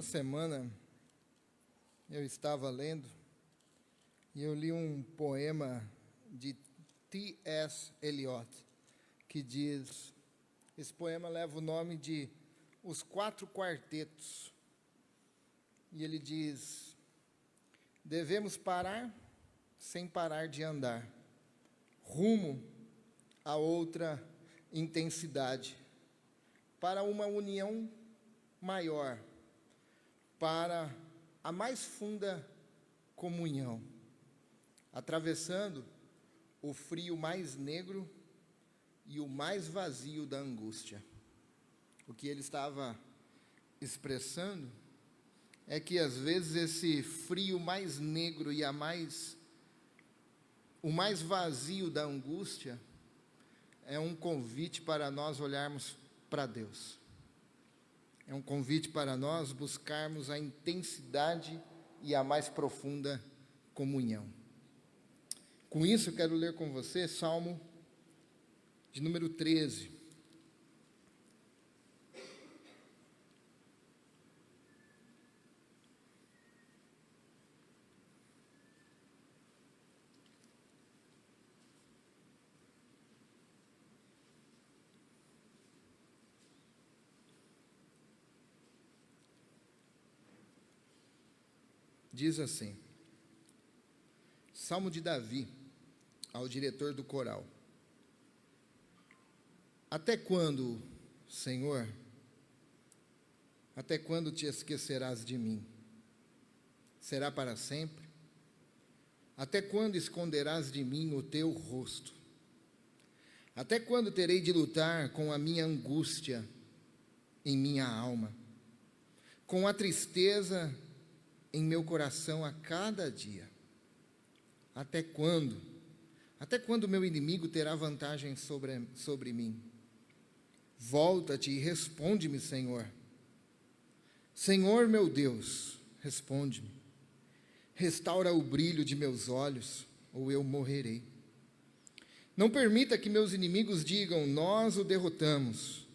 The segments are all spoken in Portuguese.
semana eu estava lendo e eu li um poema de T.S. Eliot, que diz, esse poema leva o nome de Os Quatro Quartetos, e ele diz: devemos parar sem parar de andar, rumo a outra intensidade, para uma união maior, para a mais funda comunhão, atravessando o frio mais negro e o mais vazio da angústia. O que ele estava expressando é que às vezes esse frio mais negro e o mais vazio da angústia é um convite para nós olharmos para Deus. É um convite para nós buscarmos a intensidade e a mais profunda comunhão. Com isso, eu quero ler com você Salmo de número 13. Diz assim, Salmo de Davi, ao diretor do coral: até quando, Senhor, até quando te esquecerás de mim? Será para sempre? Até quando esconderás de mim o teu rosto? Até quando terei de lutar com a minha angústia em minha alma, com a tristeza em meu coração a cada dia? Até quando? Até quando meu inimigo terá vantagem sobre mim? Volta-te e responde-me, Senhor. Senhor meu Deus, responde-me. Restaura o brilho de meus olhos, ou eu morrerei. Não permita que meus inimigos digam, nós o derrotamos.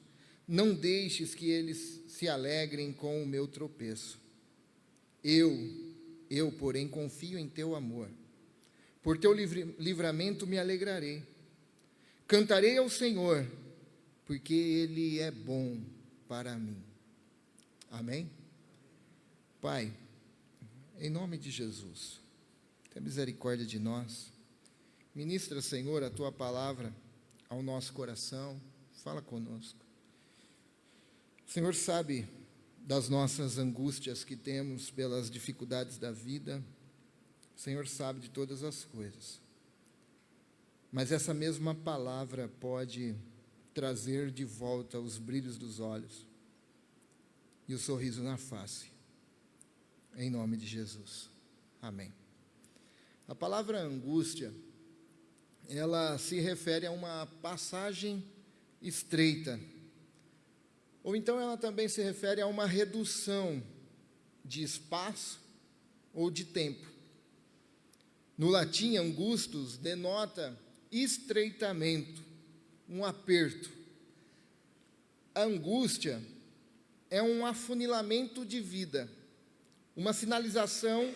Não deixes que eles se alegrem com o meu tropeço. Eu, porém, confio em teu amor. Por teu livramento me alegrarei. Cantarei ao Senhor, porque Ele é bom para mim. Amém? Pai, em nome de Jesus, tenha misericórdia de nós. Ministra, Senhor, a tua palavra ao nosso coração. Fala conosco. O Senhor sabe das nossas angústias que temos pelas dificuldades da vida. O Senhor sabe de todas as coisas. Mas essa mesma palavra pode trazer de volta os brilhos dos olhos e o sorriso na face. Em nome de Jesus. Amém. A palavra angústia, ela se refere a uma passagem estreita, ou então ela também se refere a uma redução de espaço ou de tempo. No latim, angustus denota estreitamento, um aperto. A angústia é um afunilamento de vida, uma sinalização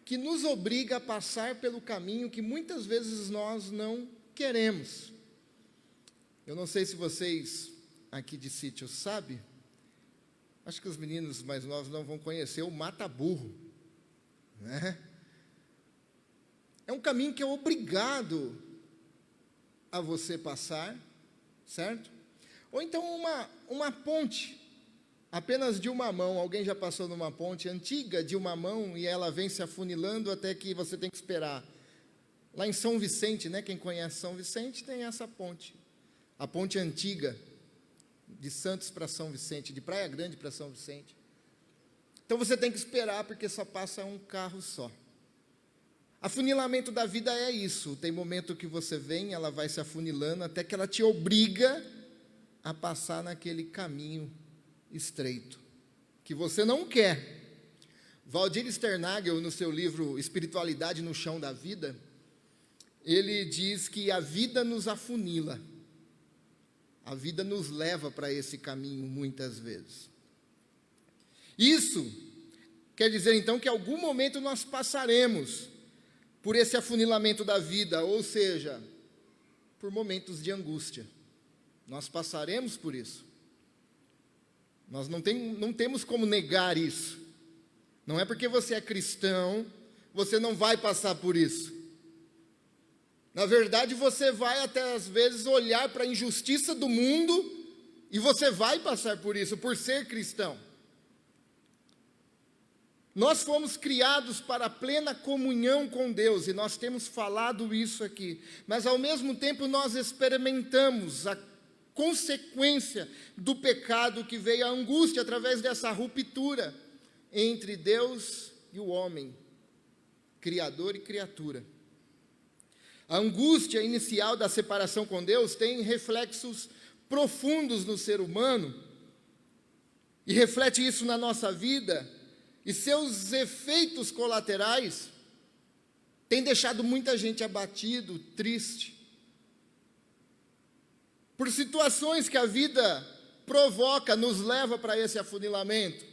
que nos obriga a passar pelo caminho que muitas vezes nós não queremos. Eu não sei se vocês aqui de sítio sabem, acho que os meninos mais novos não vão conhecer o mata-burro, né? É um caminho que é obrigado a você passar, certo? Ou então uma ponte, apenas de uma mão. Alguém já passou numa ponte antiga de uma mão e ela vem se afunilando até que você tem que esperar. Lá em São Vicente, né? Quem conhece São Vicente tem essa ponte. A ponte antiga, de Santos para São Vicente, de Praia Grande para São Vicente. Então você tem que esperar porque só passa um carro só. Afunilamento da vida é isso. Tem momento que você vem, ela vai se afunilando até que ela te obriga a passar naquele caminho estreito, que você não quer. Valdir Sternagel, no seu livro Espiritualidade no Chão da Vida, ele diz que a vida nos afunila. A vida nos leva para esse caminho muitas vezes. Isso quer dizer, então, que em algum momento nós passaremos por esse afunilamento da vida, ou seja, por momentos de angústia. Nós passaremos por isso. Nós não temos como negar isso. Não é porque você é cristão, você não vai passar por isso. Na verdade, você vai até às vezes olhar para a injustiça do mundo e você vai passar por isso, por ser cristão. Nós fomos criados para a plena comunhão com Deus, e nós temos falado isso aqui, mas ao mesmo tempo nós experimentamos a consequência do pecado, que veio a angústia através dessa ruptura entre Deus e o homem, criador e criatura. A angústia inicial da separação com Deus tem reflexos profundos no ser humano, e reflete isso na nossa vida, e seus efeitos colaterais têm deixado muita gente abatido, triste, por situações que a vida provoca, nos leva para esse afunilamento.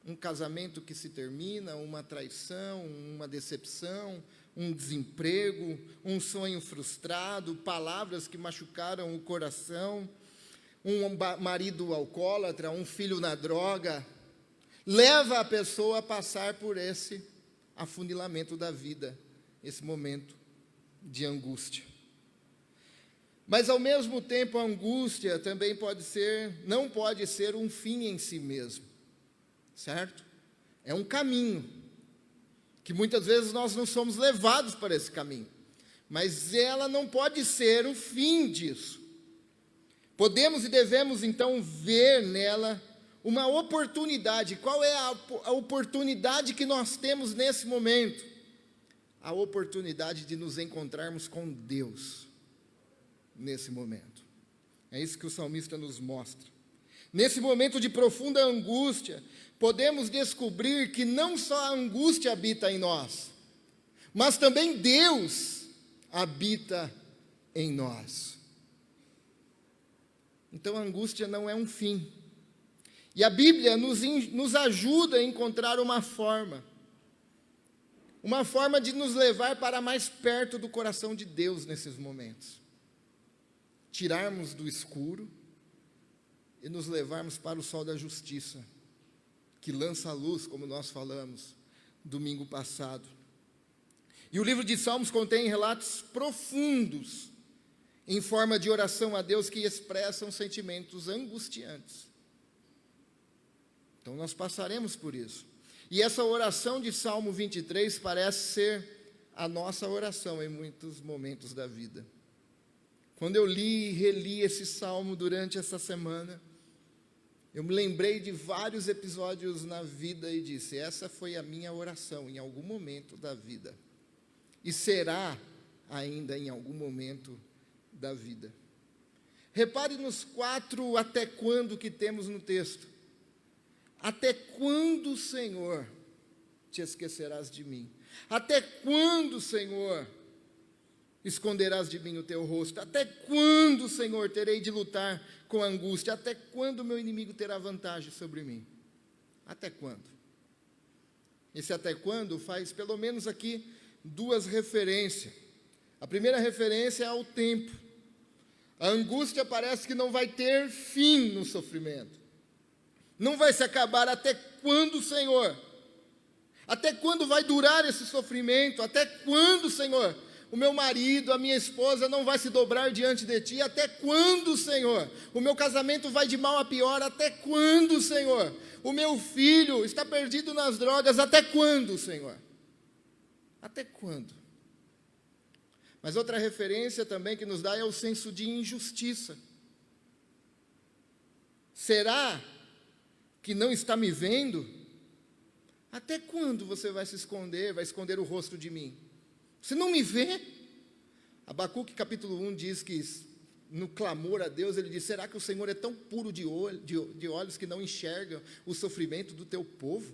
Um casamento que se termina, uma traição, uma decepção, um desemprego, um sonho frustrado, palavras que machucaram o coração, um marido alcoólatra, um filho na droga, leva a pessoa a passar por esse afunilamento da vida, esse momento de angústia. Mas ao mesmo tempo a angústia também não pode ser um fim em si mesmo, certo? É um caminho, que muitas vezes nós não somos levados para esse caminho, mas ela não pode ser o fim disso. Podemos e devemos então ver nela uma oportunidade. Qual é a oportunidade que nós temos nesse momento? A oportunidade de nos encontrarmos com Deus nesse momento. É isso que o salmista nos mostra. Nesse momento de profunda angústia, podemos descobrir que não só a angústia habita em nós, mas também Deus habita em nós. Então a angústia não é um fim. E a Bíblia nos ajuda a encontrar uma forma de nos levar para mais perto do coração de Deus nesses momentos. Tirarmos do escuro e nos levarmos para o sol da justiça, que lança a luz, como nós falamos domingo passado. E o livro de Salmos contém relatos profundos, em forma de oração a Deus, que expressam sentimentos angustiantes. Então nós passaremos por isso. E essa oração de Salmo 23 parece ser a nossa oração em muitos momentos da vida. Quando eu li e reli esse salmo durante essa semana, eu me lembrei de vários episódios na vida e disse: essa foi a minha oração em algum momento da vida. E será ainda em algum momento da vida. Repare nos 4 até quando que temos no texto. Até quando, Senhor, te esquecerás de mim? Até quando, Senhor, esconderás de mim o teu rosto? Até quando, Senhor, terei de lutar com angústia? Até quando meu inimigo terá vantagem sobre mim? Até quando? Esse até quando faz pelo menos aqui 2 referências. A primeira referência é ao tempo. A angústia parece que não vai ter fim no sofrimento. Não vai se acabar. Até quando, Senhor? Até quando vai durar esse sofrimento? Até quando, Senhor, o meu marido, a minha esposa não vai se dobrar diante de Ti? Até quando, Senhor, o meu casamento vai de mal a pior? Até quando, Senhor, o meu filho está perdido nas drogas? Até quando, Senhor? Até quando? Mas outra referência também que nos dá é o senso de injustiça. Será que não está me vendo? Até quando você vai se esconder, vai esconder o rosto de mim? Você não me vê? Abacuque capítulo 1 diz que, no clamor a Deus, ele diz: será que o Senhor é tão puro de olhos que não enxerga o sofrimento do teu povo?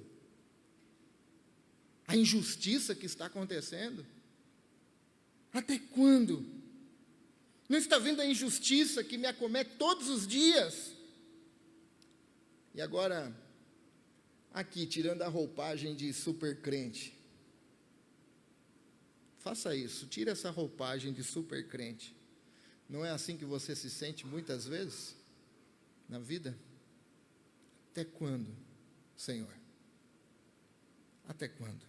A injustiça que está acontecendo? Até quando? Não está vendo a injustiça que me acomete todos os dias? E agora, aqui, tirando a roupagem de super crente. Faça isso, tire essa roupagem de super crente. Não é assim que você se sente muitas vezes na vida? Até quando, Senhor? Até quando?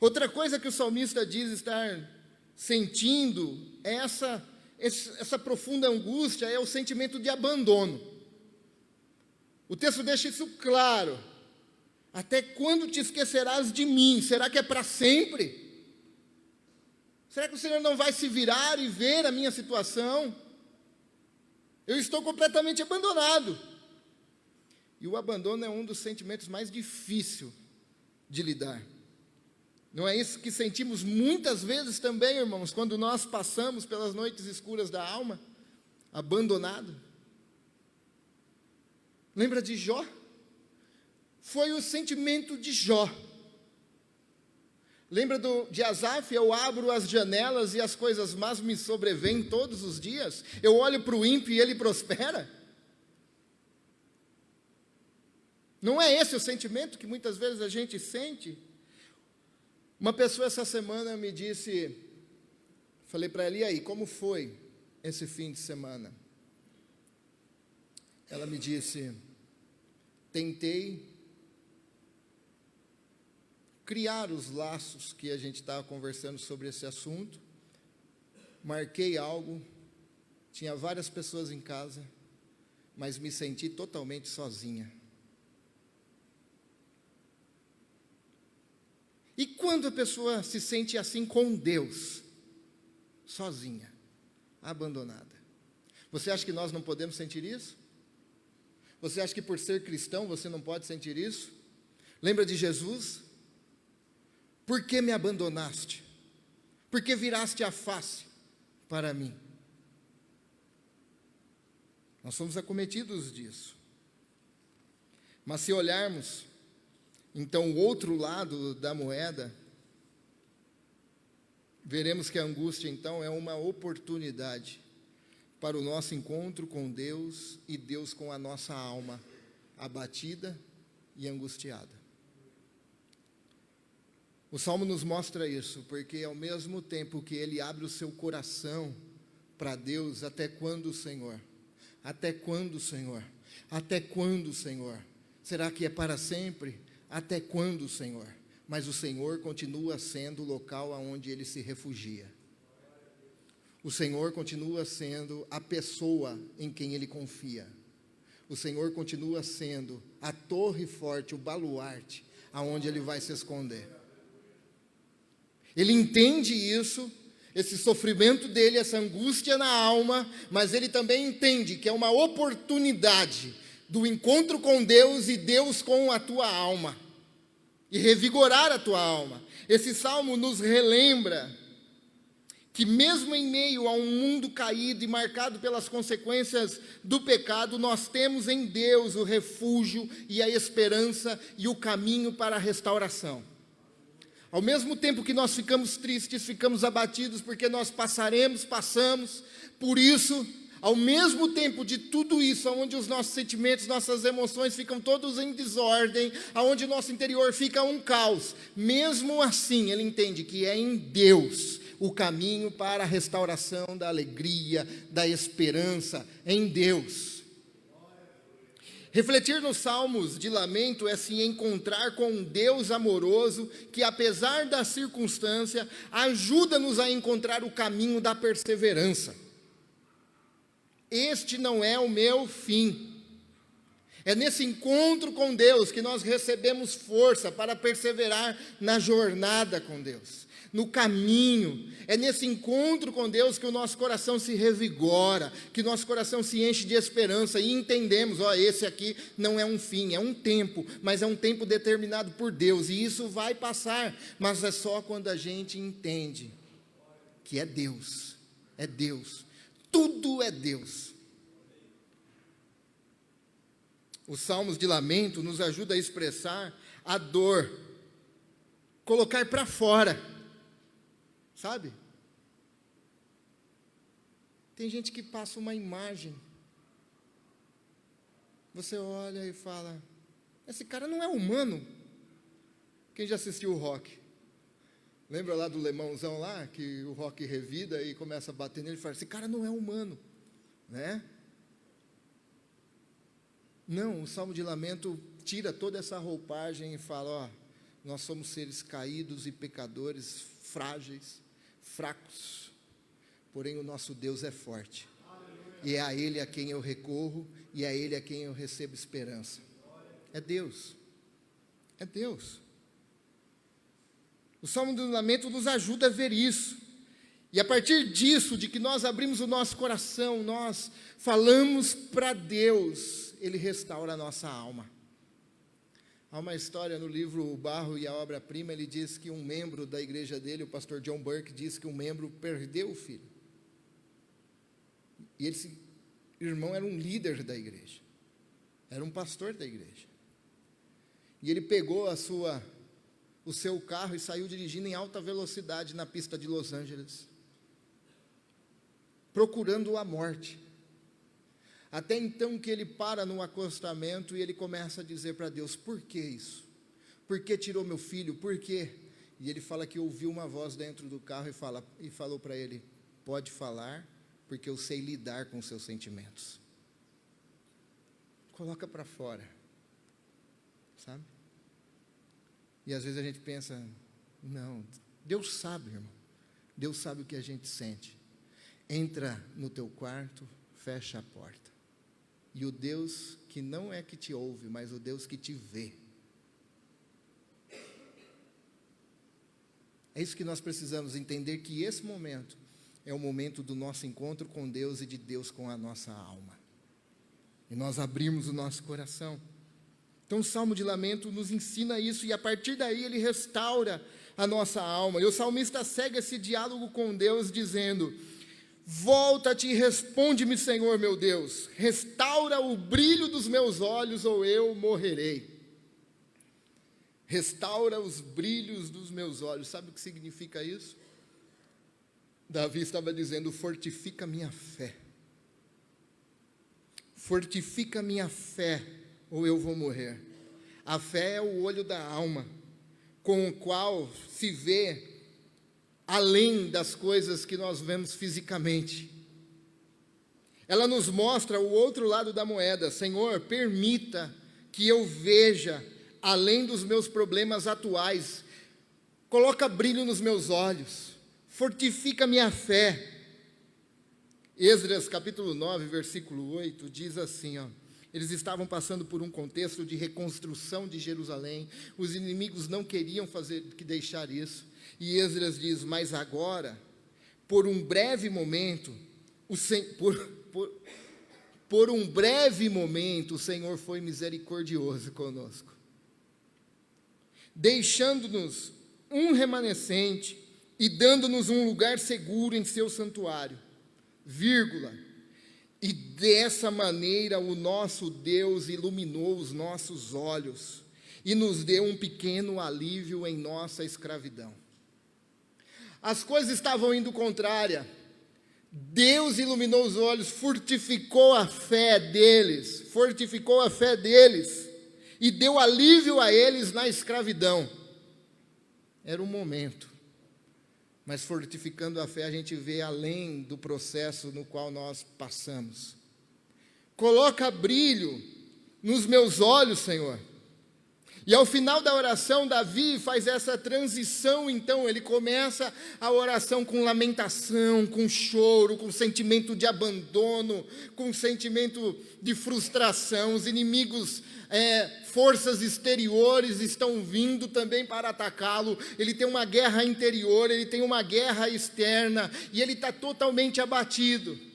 Outra coisa que o salmista diz estar sentindo é essa profunda angústia, é o sentimento de abandono. O texto deixa isso claro. Até quando te esquecerás de mim? Será que é para sempre? Será que o Senhor não vai se virar e ver a minha situação? Eu estou completamente abandonado. E o abandono é um dos sentimentos mais difíceis de lidar. Não é isso que sentimos muitas vezes também, irmãos, quando nós passamos pelas noites escuras da alma, abandonado? Lembra de Jó? Foi o sentimento de Jó. Lembra de Asaf? Eu abro as janelas e as coisas más me sobrevêm todos os dias. Eu olho para o ímpio e ele prospera. Não é esse o sentimento que muitas vezes a gente sente? Uma pessoa essa semana me disse, falei para ela, e aí, como foi esse fim de semana? Ela me disse, tentei criar os laços que a gente estava conversando sobre esse assunto, marquei algo, tinha várias pessoas em casa, mas me senti totalmente sozinha. E quando a pessoa se sente assim com Deus, sozinha, abandonada, você acha que nós não podemos sentir isso? Você acha que por ser cristão você não pode sentir isso? Lembra de Jesus? Por que me abandonaste? Por que viraste a face para mim? Nós somos acometidos disso. Mas se olharmos, então, o outro lado da moeda, veremos que a angústia, então, é uma oportunidade para o nosso encontro com Deus e Deus com a nossa alma abatida e angustiada. O Salmo nos mostra isso, porque ao mesmo tempo que ele abre o seu coração para Deus, até quando, Senhor? Até quando, Senhor? Até quando, Senhor? Será que é para sempre? Até quando, Senhor? Mas o Senhor continua sendo o local aonde ele se refugia. O Senhor continua sendo a pessoa em quem ele confia. O Senhor continua sendo a torre forte, o baluarte, aonde ele vai se esconder. Ele entende isso, esse sofrimento dele, essa angústia na alma, mas ele também entende que é uma oportunidade do encontro com Deus e Deus com a tua alma, e revigorar a tua alma. Esse salmo nos relembra que mesmo em meio a um mundo caído e marcado pelas consequências do pecado, nós temos em Deus o refúgio e a esperança e o caminho para a restauração. Ao mesmo tempo que nós ficamos tristes, ficamos abatidos, porque nós passamos, por isso, ao mesmo tempo de tudo isso, onde os nossos sentimentos, nossas emoções ficam todos em desordem, onde o nosso interior fica um caos, mesmo assim, ele entende que é em Deus o caminho para a restauração da alegria, da esperança, em Deus. Refletir nos salmos de lamento é se encontrar com um Deus amoroso que, apesar da circunstância, ajuda-nos a encontrar o caminho da perseverança. Este não é o meu fim. É nesse encontro com Deus que nós recebemos força para perseverar na jornada com Deus, no caminho. É nesse encontro com Deus que o nosso coração se revigora, que o nosso coração se enche de esperança e entendemos, esse aqui não é um fim, é um tempo, mas é um tempo determinado por Deus, e isso vai passar, mas é só quando a gente entende que é Deus, tudo é Deus. Os salmos de lamento nos ajudam a expressar a dor, colocar para fora, sabe? Tem gente que passa uma imagem, você olha e fala, Esse cara não é humano. Quem já assistiu o Rock? Lembra lá do Lemãozão lá, que o Rock revida e começa a bater nele e fala, esse cara não é humano, né? Não, o Salmo de Lamento tira toda essa roupagem e fala, ó, nós somos seres caídos e pecadores, frágeis, fracos, porém o nosso Deus é forte. E é a Ele a quem eu recorro, e é a Ele a quem eu recebo esperança. É Deus. É Deus. O Salmo do Lamento nos ajuda a ver isso. E a partir disso, de que nós abrimos o nosso coração, nós falamos para Deus, Ele restaura a nossa alma. Há uma história no livro O Barro e a Obra-Prima, ele diz que um membro da igreja dele, o pastor John Burke, diz que um membro perdeu o filho. E esse irmão era um líder da igreja, era um pastor da igreja. E ele pegou o seu carro e saiu dirigindo em alta velocidade na pista de Los Angeles, procurando a morte. Até então que ele para no acostamento e ele começa a dizer para Deus, por que isso? Por que tirou meu filho? Por quê? E ele fala que ouviu uma voz dentro do carro e falou para ele, pode falar, porque eu sei lidar com seus sentimentos. Coloca para fora, sabe? E às vezes a gente pensa, não, Deus sabe, irmão, Deus sabe o que a gente sente. Entra no teu quarto, fecha a porta. E o Deus que não é que te ouve, mas o Deus que te vê. É isso que nós precisamos entender, que esse momento é o momento do nosso encontro com Deus e de Deus com a nossa alma. E nós abrimos o nosso coração. Então o Salmo de Lamento nos ensina isso, e a partir daí ele restaura a nossa alma. E o salmista segue esse diálogo com Deus dizendo, volta-te e responde-me, Senhor meu Deus, restaura o brilho dos meus olhos ou eu morrerei. Restaura os brilhos dos meus olhos. Sabe o que significa isso? Davi estava dizendo, fortifica minha fé. Fortifica minha fé ou eu vou morrer. A fé é o olho da alma, com o qual se vê além das coisas que nós vemos fisicamente. Ela nos mostra o outro lado da moeda. Senhor, permita que eu veja além dos meus problemas atuais. Coloca brilho nos meus olhos. Fortifica minha fé. Esdras capítulo 9, versículo 8, diz assim, ó, eles estavam passando por um contexto de reconstrução de Jerusalém. Os inimigos não queriam deixar isso. E Esdras diz, mas agora, por um breve momento, o Senhor foi misericordioso conosco, deixando-nos um remanescente e dando-nos um lugar seguro em seu santuário, vírgula, e dessa maneira o nosso Deus iluminou os nossos olhos e nos deu um pequeno alívio em nossa escravidão. As coisas estavam indo contrária. Deus iluminou os olhos, fortificou a fé deles, e deu alívio a eles na escravidão. Era um momento, mas fortificando a fé a gente vê além do processo no qual nós passamos. Coloca brilho nos meus olhos, Senhor. E ao final da oração, Davi faz essa transição, então ele começa a oração com lamentação, com choro, com sentimento de abandono, com sentimento de frustração. Os inimigos, forças exteriores estão vindo também para atacá-lo. Ele tem uma guerra interior, ele tem uma guerra externa, e ele está totalmente abatido.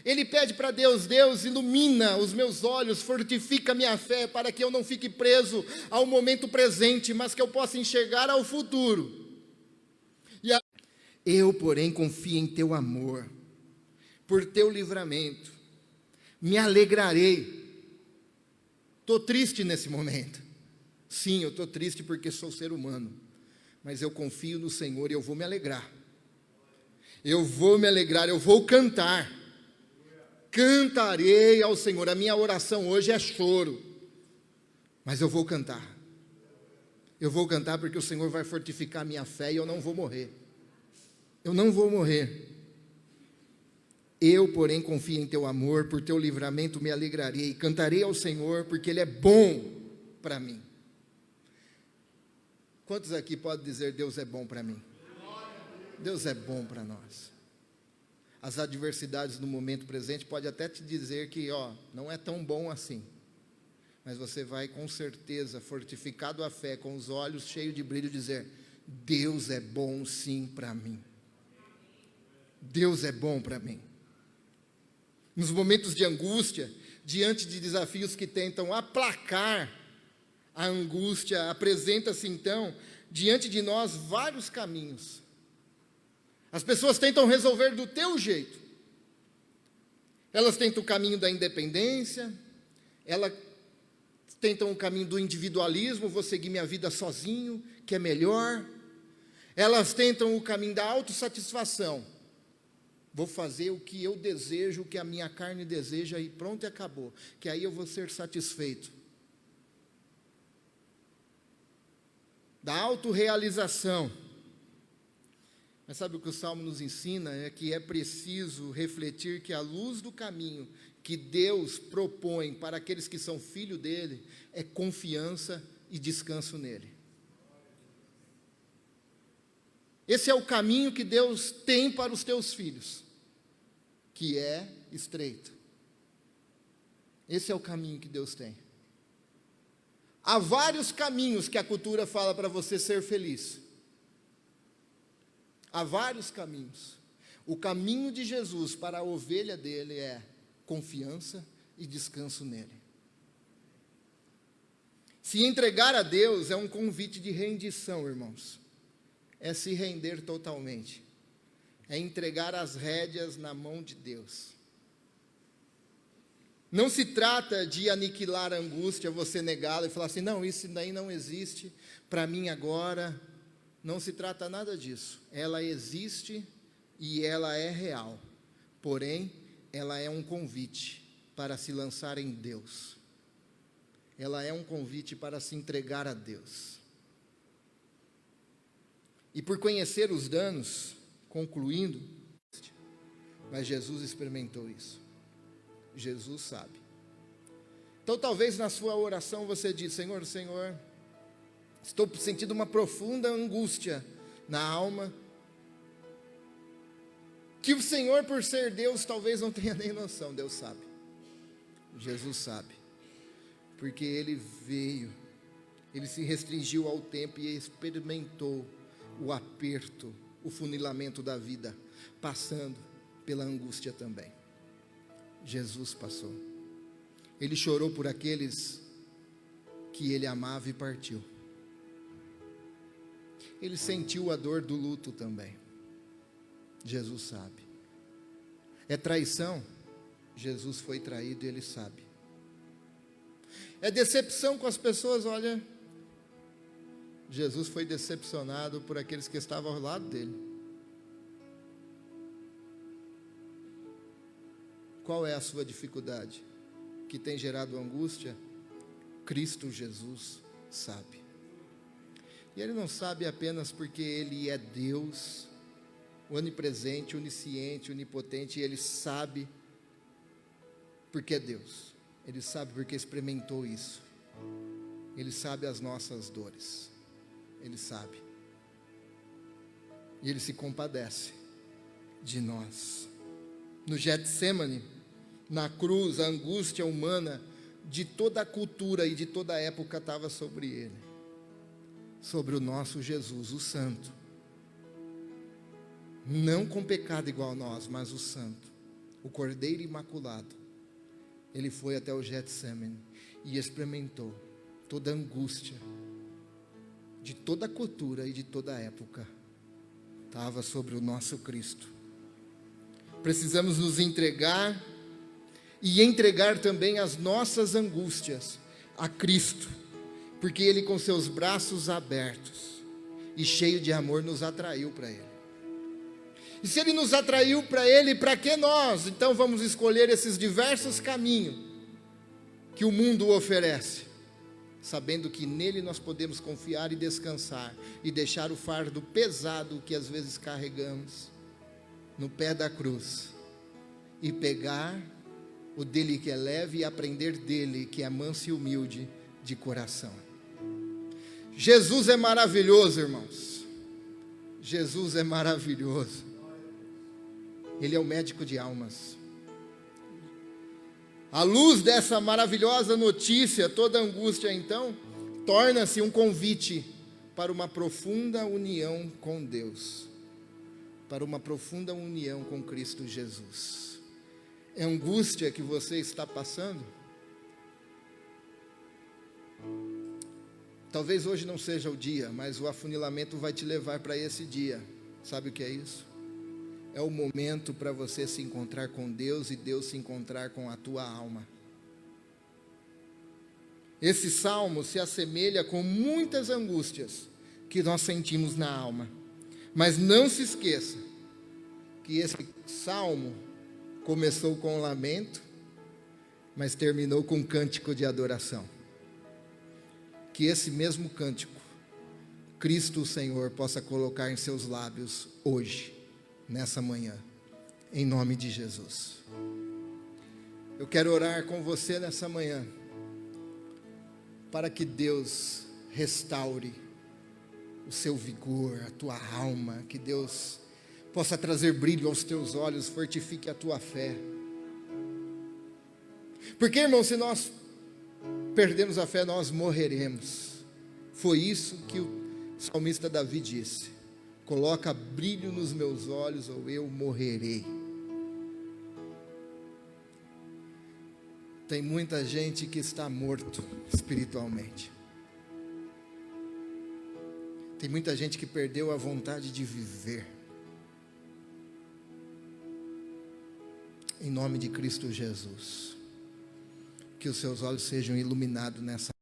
Ele pede para Deus, Deus, ilumina os meus olhos, fortifica minha fé, para que eu não fique preso ao momento presente, mas que eu possa enxergar ao futuro. Eu, porém, confio em teu amor, por teu livramento, me alegrarei. Estou triste nesse momento. Sim, eu estou triste porque sou ser humano, mas eu confio no Senhor e eu vou me alegrar. Eu vou cantar. Cantarei ao Senhor. A minha oração hoje é choro. Mas eu vou cantar. Eu vou cantar porque o Senhor vai fortificar a minha fé e eu não vou morrer. Eu não vou morrer. Eu, porém, confio em teu amor, por teu livramento me alegrarei, cantarei ao Senhor, porque Ele é bom para mim. Quantos aqui podem dizer, Deus é bom para mim? Deus é bom para nós. As adversidades no momento presente podem até te dizer que, não é tão bom assim. Mas você vai com certeza, fortificado a fé, com os olhos cheios de brilho, dizer, Deus é bom sim para mim. Deus é bom para mim. Nos momentos de angústia, diante de desafios que tentam aplacar a angústia, apresenta-se então, diante de nós, vários caminhos. As pessoas tentam resolver do teu jeito. Elas tentam o caminho da independência, elas tentam o caminho do individualismo, vou seguir minha vida sozinho, que é melhor. Elas tentam o caminho da autossatisfação. Vou fazer o que eu desejo, o que a minha carne deseja e pronto, e acabou. Que aí eu vou ser satisfeito. Da autorrealização. Mas sabe o que o Salmo nos ensina? É que é preciso refletir que a luz do caminho que Deus propõe para aqueles que são filhos dele é confiança e descanso nele. Esse é o caminho que Deus tem para os teus filhos, que é estreito. Esse é o caminho que Deus tem. Há vários caminhos que a cultura fala para você ser feliz. Há vários caminhos. O caminho de Jesus para a ovelha dele é confiança e descanso nele. Se entregar a Deus é um convite de rendição, irmãos. É se render totalmente. É entregar as rédeas na mão de Deus. Não se trata de aniquilar a angústia, você negá-la e falar assim, não, isso daí não existe para mim agora. Não se trata nada disso. Ela existe e ela é real. Porém, ela é um convite para se lançar em Deus. Ela é um convite para se entregar a Deus. E por conhecer os danos, concluindo, mas Jesus experimentou isso. Jesus sabe. Então talvez na sua oração você diz, Senhor, estou sentindo uma profunda angústia na alma, que o Senhor, por ser Deus, talvez não tenha nem noção. Deus sabe. Jesus sabe. Porque Ele veio, Ele se restringiu ao tempo e experimentou o aperto, o funilamento da vida, passando pela angústia também. Jesus passou. Ele chorou por aqueles que Ele amava e partiu. Ele sentiu a dor do luto também. Jesus sabe. É traição? Jesus foi traído e Ele sabe. É decepção com as pessoas? Olha, Jesus foi decepcionado por aqueles que estavam ao lado dele. Qual é a sua dificuldade que tem gerado angústia? Cristo Jesus sabe. E Ele não sabe apenas porque Ele é Deus, onipresente, onisciente, onipotente, e Ele sabe porque é Deus. Ele sabe porque experimentou isso. Ele sabe as nossas dores. Ele sabe. E Ele se compadece de nós. No Getsemane, na cruz, a angústia humana de toda a cultura e de toda a época estava sobre Ele. Sobre o nosso Jesus, o Santo. Não com pecado igual a nós, mas o Santo, o Cordeiro Imaculado. Ele foi até o Getsemane e experimentou toda a angústia de toda a cultura e de toda a época. Estava sobre o nosso Cristo. Precisamos nos entregar e entregar também as nossas angústias a Cristo, porque Ele, com seus braços abertos e cheio de amor, nos atraiu para Ele. E se Ele nos atraiu para Ele, para que nós? Então vamos escolher esses diversos caminhos que o mundo oferece. sabendo que nele nós podemos confiar e descansar, e deixar o fardo pesado que às vezes carregamos no pé da cruz, e pegar o dele que é leve e aprender dele que é manso e humilde de coração. Jesus é maravilhoso, irmãos. Jesus é maravilhoso. Ele é o médico de almas. À luz dessa maravilhosa notícia, toda angústia, então, torna-se um convite para uma profunda união com Deus, para uma profunda união com Cristo Jesus. É angústia que você está passando? Talvez hoje não seja o dia, mas o afunilamento vai te levar para esse dia. Sabe o que é isso? É o momento para você se encontrar com Deus e Deus se encontrar com a tua alma. Esse salmo se assemelha com muitas angústias que nós sentimos na alma. Mas não se esqueça que esse salmo começou com um lamento, mas terminou com um cântico de adoração. Que esse mesmo cântico, Cristo o Senhor, possa colocar em seus lábios hoje, nessa manhã, em nome de Jesus. Eu quero orar com você nessa manhã, para que Deus restaure o seu vigor, a tua alma, que Deus possa trazer brilho aos teus olhos, fortifique a tua fé. Porque, irmão, se nós perdemos a fé, nós morreremos. Foi isso que o salmista Davi disse: coloca brilho nos meus olhos ou eu morrerei. Tem muita gente que está morto espiritualmente. Tem muita gente que perdeu a vontade de viver. Em nome de Cristo Jesus, que os seus olhos sejam iluminados nessa